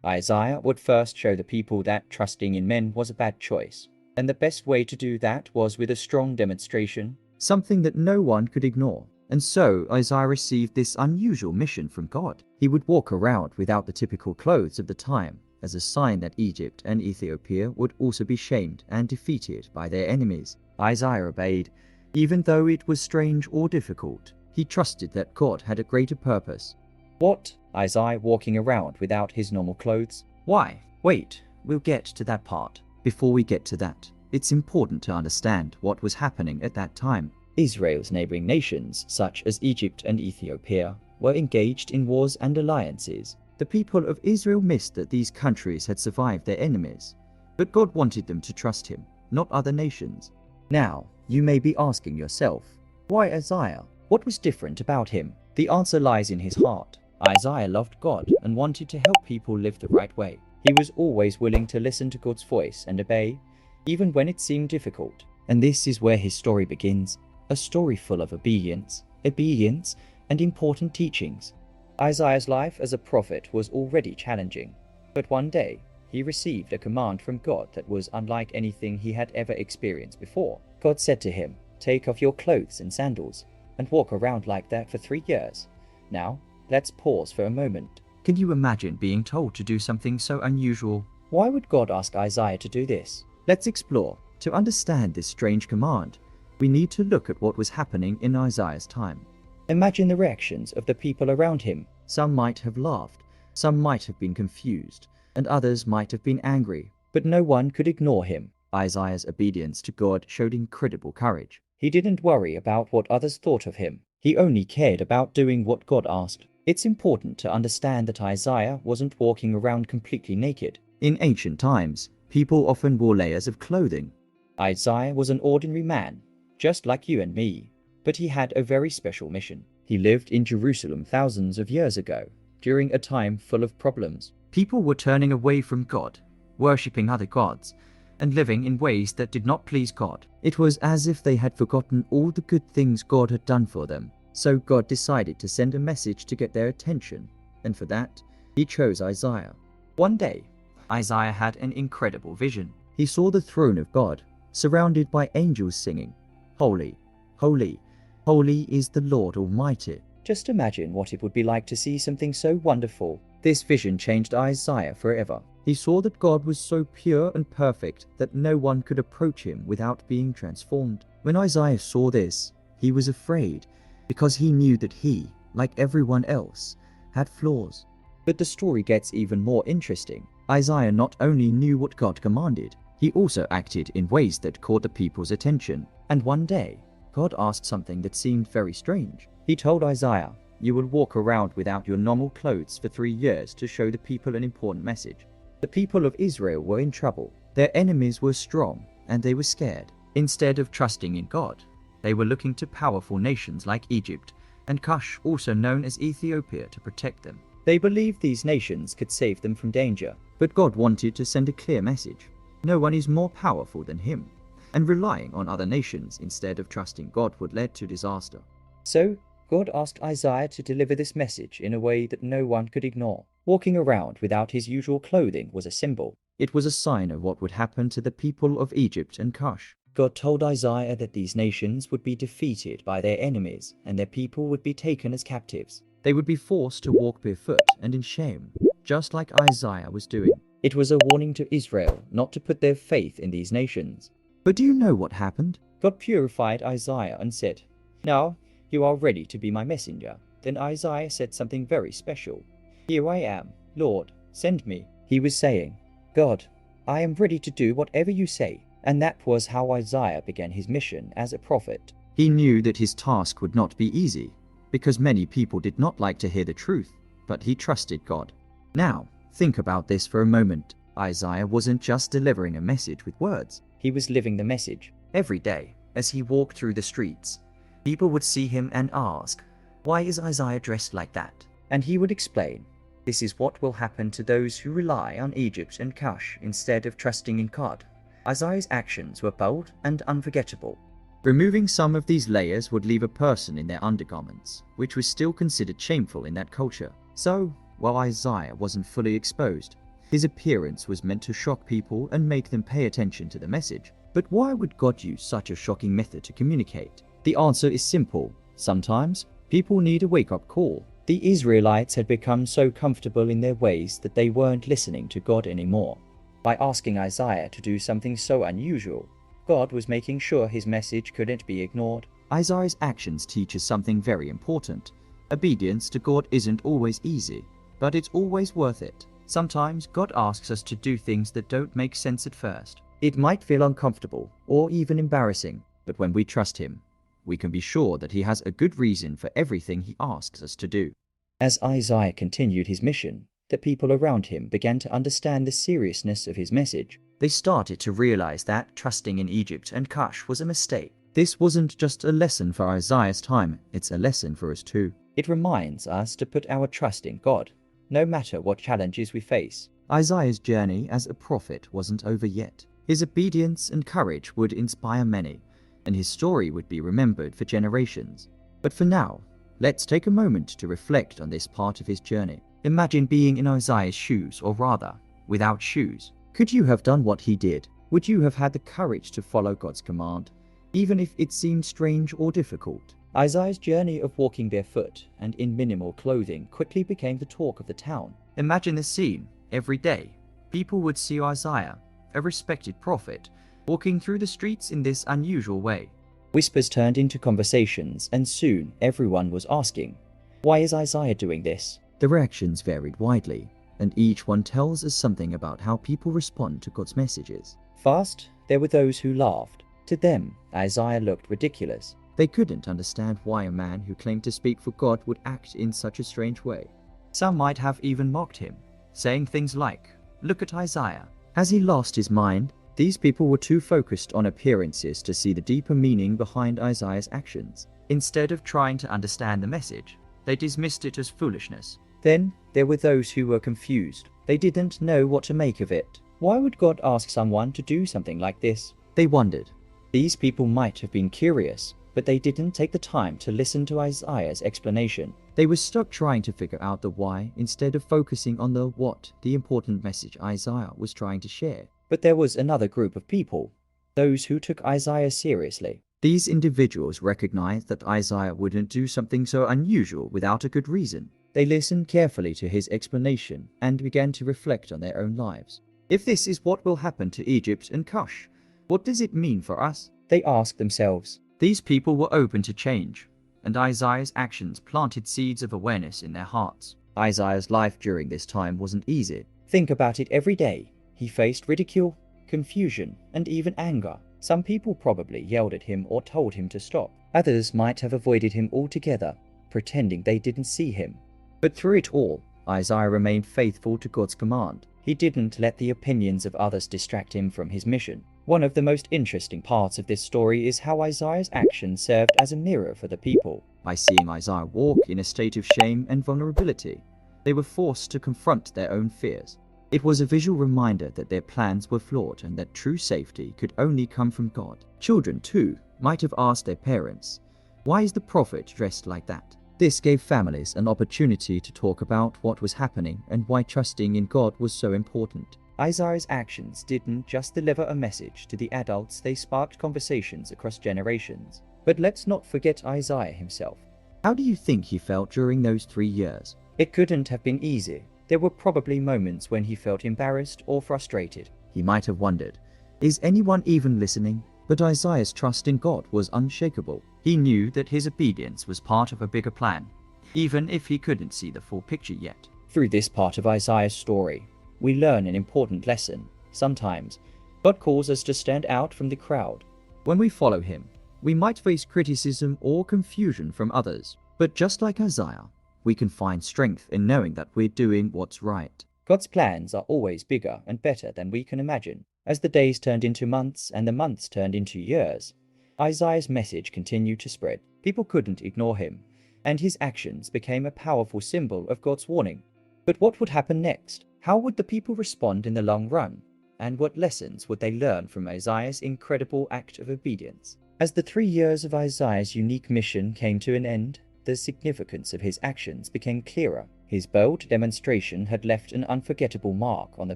Isaiah would first show the people that trusting in men was a bad choice, and the best way to do that was with a strong demonstration, something that no one could ignore. And so Isaiah received this unusual mission from God. He would walk around without the typical clothes of the time, as a sign that Egypt and Ethiopia would also be shamed and defeated by their enemies. Isaiah obeyed, even though it was strange or difficult. He trusted that God had a greater purpose. What? Isaiah walking around without his normal clothes? Why? Wait, we'll get to that part. Before we get to that, it's important to understand what was happening at that time. Israel's neighboring nations, such as Egypt and Ethiopia, were engaged in wars and alliances. The people of Israel missed that these countries had survived their enemies, but God wanted them to trust him, not other nations. Now, you may be asking yourself, why Isaiah? What was different about him? The answer lies in his heart. Isaiah loved God and wanted to help people live the right way. He was always willing to listen to God's voice and obey, even when it seemed difficult. And this is where his story begins, a story full of obedience, and important teachings. Isaiah's life as a prophet was already challenging, but one day he received a command from God that was unlike anything he had ever experienced before. God said to him, "Take off your clothes and sandals, and walk around like that for 3 years. Now, let's pause for a moment." Can you imagine being told to do something so unusual? Why would God ask Isaiah to do this? Let's explore. To understand this strange command, we need to look at what was happening in Isaiah's time. Imagine the reactions of the people around him. Some might have laughed, some might have been confused, and others might have been angry, but no one could ignore him. Isaiah's obedience to God showed incredible courage. He didn't worry about what others thought of him. He only cared about doing what God asked. It's important to understand that Isaiah wasn't walking around completely naked. In ancient times, people often wore layers of clothing. Isaiah was an ordinary man, just like you and me, but he had a very special mission. He lived in Jerusalem thousands of years ago, during a time full of problems. People were turning away from God, worshipping other gods, and living in ways that did not please God. It was as if they had forgotten all the good things God had done for them. So God decided to send a message to get their attention, and for that, he chose Isaiah. One day, Isaiah had an incredible vision. He saw the throne of God, surrounded by angels singing, "Holy, holy, holy is the Lord Almighty." Just imagine what it would be like to see something so wonderful. This vision changed Isaiah forever. He saw that God was so pure and perfect that no one could approach him without being transformed. When Isaiah saw this, he was afraid, because he knew that he, like everyone else, had flaws. But the story gets even more interesting. Isaiah not only knew what God commanded, he also acted in ways that caught the people's attention. And one day, God asked something that seemed very strange. He told Isaiah, "You will walk around without your normal clothes for 3 years to show the people an important message." The people of Israel were in trouble. Their enemies were strong, and they were scared. Instead of trusting in God, they were looking to powerful nations like Egypt and Cush, also known as Ethiopia, to protect them. They believed these nations could save them from danger, but God wanted to send a clear message. No one is more powerful than him, and relying on other nations instead of trusting God would lead to disaster. So, God asked Isaiah to deliver this message in a way that no one could ignore. Walking around without his usual clothing was a symbol. It was a sign of what would happen to the people of Egypt and Cush. God told Isaiah that these nations would be defeated by their enemies, and their people would be taken as captives. They would be forced to walk barefoot and in shame, just like Isaiah was doing. It was a warning to Israel not to put their faith in these nations. But do you know what happened? God purified Isaiah and said, "Now you are ready to be my messenger." Then Isaiah said something very special. "Here I am, Lord, send me." He was saying, "God, I am ready to do whatever you say." And that was how Isaiah began his mission as a prophet. He knew that his task would not be easy, because many people did not like to hear the truth, but he trusted God. Now, think about this for a moment. Isaiah wasn't just delivering a message with words. He was living the message. Every day, as he walked through the streets, people would see him and ask, "Why is Isaiah dressed like that?" And he would explain, "This is what will happen to those who rely on Egypt and Cush instead of trusting in God." Isaiah's actions were bold and unforgettable. Removing some of these layers would leave a person in their undergarments, which was still considered shameful in that culture. So, while Isaiah wasn't fully exposed, His appearance was meant to shock people and make them pay attention to the message. But why would God use such a shocking method to communicate? The answer is simple. Sometimes people need a wake-up call. The Israelites had become so comfortable in their ways that they weren't listening to God anymore. By asking Isaiah to do something so unusual, God was making sure his message couldn't be ignored. Isaiah's actions teach us something very important. Obedience to God isn't always easy, but it's always worth it. Sometimes God asks us to do things that don't make sense at first. It might feel uncomfortable or even embarrassing, but when we trust him, we can be sure that he has a good reason for everything he asks us to do. As Isaiah continued his mission, the people around him began to understand the seriousness of his message. They started to realize that trusting in Egypt and Cush was a mistake. This wasn't just a lesson for Isaiah's time, it's a lesson for us too. It reminds us to put our trust in God, no matter what challenges we face. Isaiah's journey as a prophet wasn't over yet. His obedience and courage would inspire many, and his story would be remembered for generations. But for now, let's take a moment to reflect on this part of his journey. Imagine being in Isaiah's shoes, or rather, without shoes. Could you have done what he did? Would you have had the courage to follow God's command, even if it seemed strange or difficult? Isaiah's journey of walking barefoot and in minimal clothing quickly became the talk of the town. Imagine the scene. Every day, people would see Isaiah, a respected prophet, walking through the streets in this unusual way. Whispers turned into conversations, and soon everyone was asking, "Why is Isaiah doing this?" The reactions varied widely, and each one tells us something about how people respond to God's messages. First, there were those who laughed. To them, Isaiah looked ridiculous. They couldn't understand why a man who claimed to speak for God would act in such a strange way. Some might have even mocked him, saying things like, "Look at Isaiah. Has he lost his mind?" These people were too focused on appearances to see the deeper meaning behind Isaiah's actions. Instead of trying to understand the message, they dismissed it as foolishness. Then, there were those who were confused. They didn't know what to make of it. Why would God ask someone to do something like this? They wondered. These people might have been curious, but they didn't take the time to listen to Isaiah's explanation. They were stuck trying to figure out the why instead of focusing on the what, the important message Isaiah was trying to share. But there was another group of people, those who took Isaiah seriously. These individuals recognized that Isaiah wouldn't do something so unusual without a good reason. They listened carefully to his explanation and began to reflect on their own lives. If this is what will happen to Egypt and Cush, what does it mean for us? They asked themselves. These people were open to change, and Isaiah's actions planted seeds of awareness in their hearts. Isaiah's life during this time wasn't easy. Think about it every day. He faced ridicule, confusion, and even anger. Some people probably yelled at him or told him to stop. Others might have avoided him altogether, pretending they didn't see him. But through it all, Isaiah remained faithful to God's command. He didn't let the opinions of others distract him from his mission. One of the most interesting parts of this story is how Isaiah's actions served as a mirror for the people. By seeing Isaiah walk in a state of shame and vulnerability, they were forced to confront their own fears. It was a visual reminder that their plans were flawed and that true safety could only come from God. Children, too, might have asked their parents, "Why is the prophet dressed like that?" This gave families an opportunity to talk about what was happening and why trusting in God was so important. Isaiah's actions didn't just deliver a message to the adults, they sparked conversations across generations. But let's not forget Isaiah himself. How do you think he felt during those 3 years? It couldn't have been easy. There were probably moments when he felt embarrassed or frustrated. He might have wondered, is anyone even listening? But Isaiah's trust in God was unshakable. He knew that his obedience was part of a bigger plan, even if he couldn't see the full picture yet. Through this part of Isaiah's story, we learn an important lesson. Sometimes, God calls us to stand out from the crowd. When we follow him, we might face criticism or confusion from others. But just like Isaiah, we can find strength in knowing that we're doing what's right. God's plans are always bigger and better than we can imagine. As the days turned into months and the months turned into years, Isaiah's message continued to spread. People couldn't ignore him, and his actions became a powerful symbol of God's warning. But what would happen next? How would the people respond in the long run? And what lessons would they learn from Isaiah's incredible act of obedience? As the 3 years of Isaiah's unique mission came to an end, the significance of his actions became clearer. His bold demonstration had left an unforgettable mark on the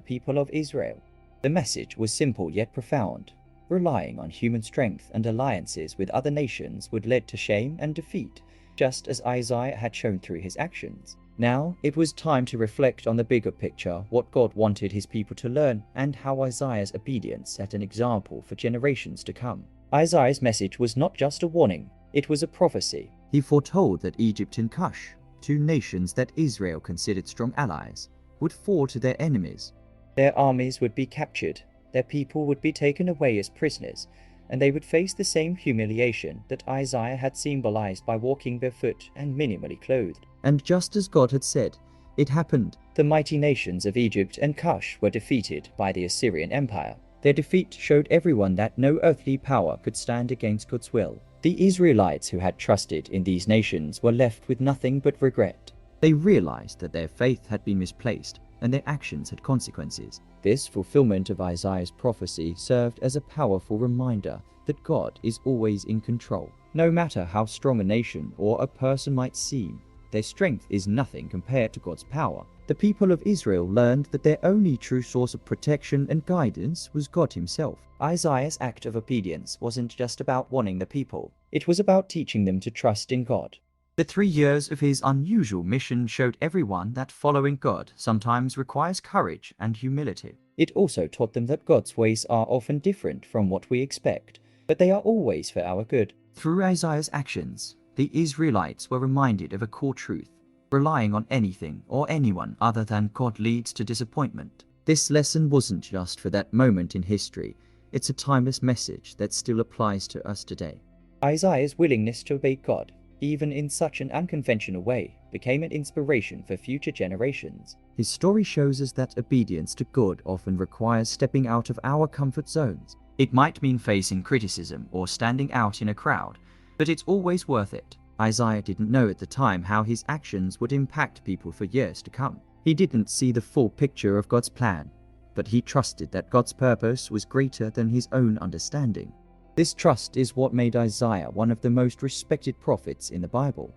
people of Israel. The message was simple yet profound. Relying on human strength and alliances with other nations would lead to shame and defeat, just as Isaiah had shown through his actions. Now, it was time to reflect on the bigger picture, what God wanted his people to learn, and how Isaiah's obedience set an example for generations to come. Isaiah's message was not just a warning, it was a prophecy. He foretold that Egypt and Cush, two nations that Israel considered strong allies, would fall to their enemies. Their armies would be captured, their people would be taken away as prisoners, and they would face the same humiliation that Isaiah had symbolized by walking barefoot and minimally clothed. And just as God had said, it happened. The mighty nations of Egypt and Cush were defeated by the Assyrian Empire. Their defeat showed everyone that no earthly power could stand against God's will. The Israelites who had trusted in these nations were left with nothing but regret. They realized that their faith had been misplaced and their actions had consequences. This fulfillment of Isaiah's prophecy served as a powerful reminder that God is always in control. No matter how strong a nation or a person might seem, their strength is nothing compared to God's power. The people of Israel learned that their only true source of protection and guidance was God himself. Isaiah's act of obedience wasn't just about warning the people, it was about teaching them to trust in God. The 3 years of his unusual mission showed everyone that following God sometimes requires courage and humility. It also taught them that God's ways are often different from what we expect, but they are always for our good. Through Isaiah's actions, the Israelites were reminded of a core truth: relying on anything or anyone other than God leads to disappointment. This lesson wasn't just for that moment in history, it's a timeless message that still applies to us today. Isaiah's willingness to obey God, even in such an unconventional way, became an inspiration for future generations. His story shows us that obedience to God often requires stepping out of our comfort zones. It might mean facing criticism or standing out in a crowd, but it's always worth it. Isaiah didn't know at the time how his actions would impact people for years to come. He didn't see the full picture of God's plan, but he trusted that God's purpose was greater than his own understanding. This trust is what made Isaiah one of the most respected prophets in the Bible.